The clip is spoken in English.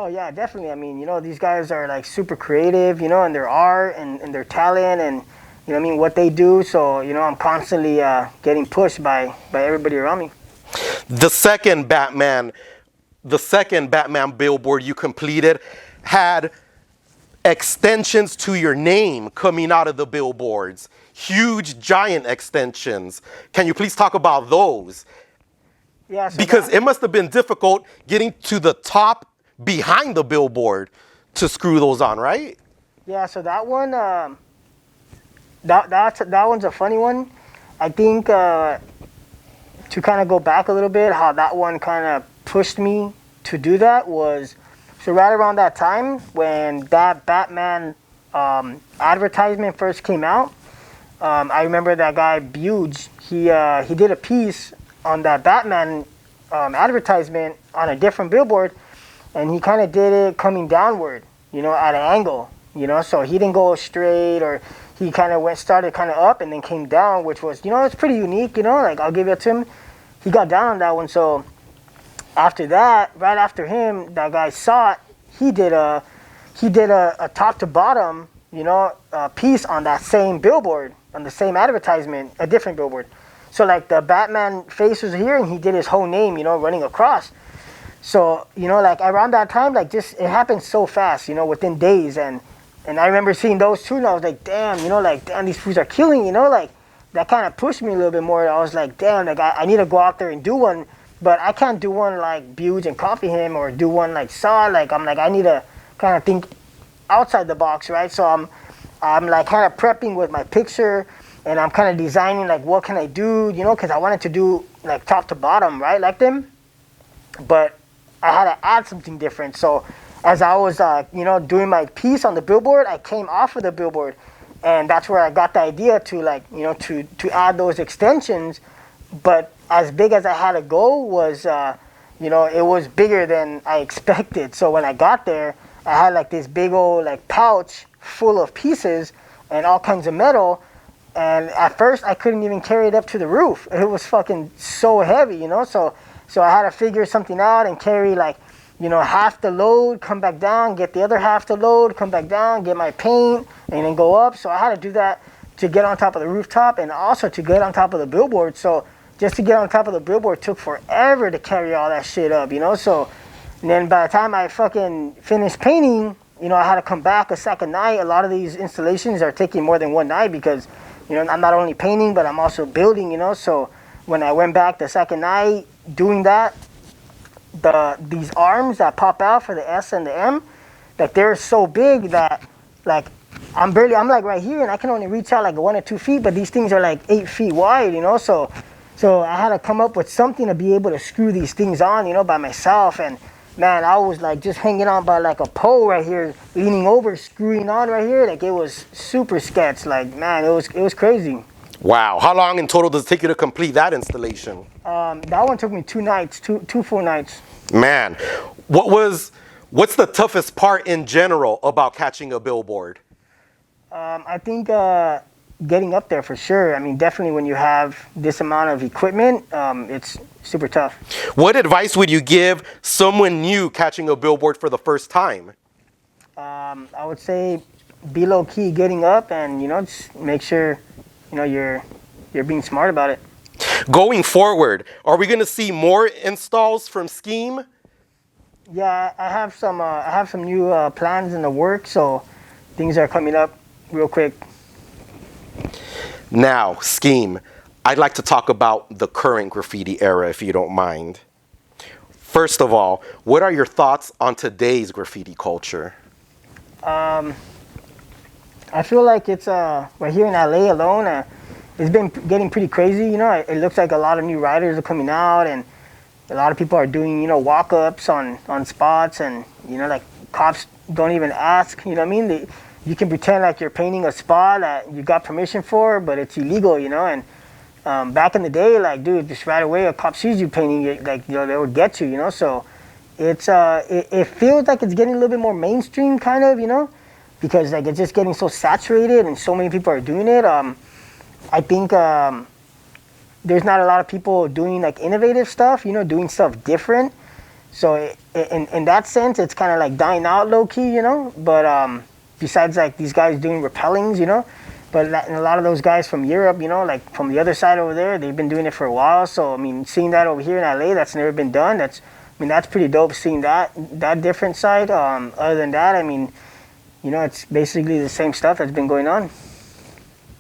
Oh yeah, definitely. I mean, these guys are like super creative, in their art and their talent and what they do. So, I'm constantly getting pushed by everybody around me. The second Batman billboard you completed had extensions to your name coming out of the billboards. Huge, giant extensions. Can you please talk about those? Yeah, so Because it must have been difficult getting to the top behind the billboard to screw those on, right? yeah, so that one, that one's a funny one. I think to kind of go back a little bit, how that one kind of pushed me to do that was, so right around that time when that Batman advertisement first came out, I remember that guy BUGE, he did a piece on that Batman advertisement on a different billboard, and he kind of did it coming downward, at an angle, so he didn't go straight, or he kind of started kind of up and then came down, which was, it's pretty unique, like I'll give it to him. He got down on that one. So after that, right after him, that guy SAUTE, he did a top to bottom, piece on that same billboard, on the same advertisement, a different billboard. So like the Batman face was here and he did his whole name, running across. So, like around that time, like just, it happened so fast, within days. And I remember seeing those two and I was like, damn, damn, these fools are killing, like that kind of pushed me a little bit more. I was like, damn, like I need to go out there and do one, but I can't do one like BUGE and copy him or do one like SAUTE. Like, I'm like, I need to kind of think outside the box, right? So I'm like kind of prepping with my picture and I'm kind of designing like, what can I do, because I wanted to do like top to bottom, right? Like them, but I had to add something different. So as I was, doing my piece on the billboard, I came off of the billboard, and that's where I got the idea to like, to add those extensions. But as big as I had to go was, it was bigger than I expected. So when I got there, I had like this big old like pouch full of pieces and all kinds of metal. And at first, I couldn't even carry it up to the roof. It was fucking so heavy, So I had to figure something out and carry like, half the load, come back down, get the other half the load, come back down, get my paint, and then go up. So I had to do that to get on top of the rooftop and also to get on top of the billboard. So just to get on top of the billboard took forever to carry all that shit up, So and then by the time I fucking finished painting, I had to come back a second night. A lot of these installations are taking more than one night because, I'm not only painting, but I'm also building, So when I went back the second night doing that, these arms that pop out for the S and the M, like they're so big that like I'm like right here and I can only reach out like 1 or 2 feet, but these things are like 8 feet wide, So I had to come up with something to be able to screw these things on, by myself. And man, I was like just hanging on by like a pole right here, leaning over, screwing on right here. Like it was super sketch. Like, man, it was crazy. Wow. How long in total does it take you to complete that installation? That one took me 2 nights, two full nights. Man, what's the toughest part in general about catching a billboard? I think getting up there for sure. I mean, definitely when you have this amount of equipment, it's super tough. What advice would you give someone new catching a billboard for the first time? I would say be low key getting up and, just make sure, you're being smart about it. Going forward, are we going to see more installs from SKEAM? Yeah, I have some new plans in the works, so things are coming up real quick. Now, SKEAM, I'd like to talk about the current graffiti era, if you don't mind. First of all, what are your thoughts on today's graffiti culture? I feel like it's right here in LA alone. It's been getting pretty crazy. It looks like a lot of new writers are coming out, and a lot of people are doing walk-ups on spots, and like cops don't even ask. You know what I mean? You can pretend like you're painting a spot that you got permission for, but it's illegal. And back in the day, like, dude, just right away a cop sees you painting it, like, they would get you. So it's it feels like it's getting a little bit more mainstream, kind of, because like it's just getting so saturated and so many people are doing it. I think there's not a lot of people doing like innovative stuff, doing stuff different. So in that sense, it's kind of like dying out low key, you know. But besides like these guys doing repellings, you know, but and a lot of those guys from Europe, you know, like from the other side over there, they've been doing it for a while. So I mean, seeing that over here in LA, that's never been done. That's pretty dope. Seeing that different side. Other than that, I mean, you know, it's basically the same stuff that's been going on.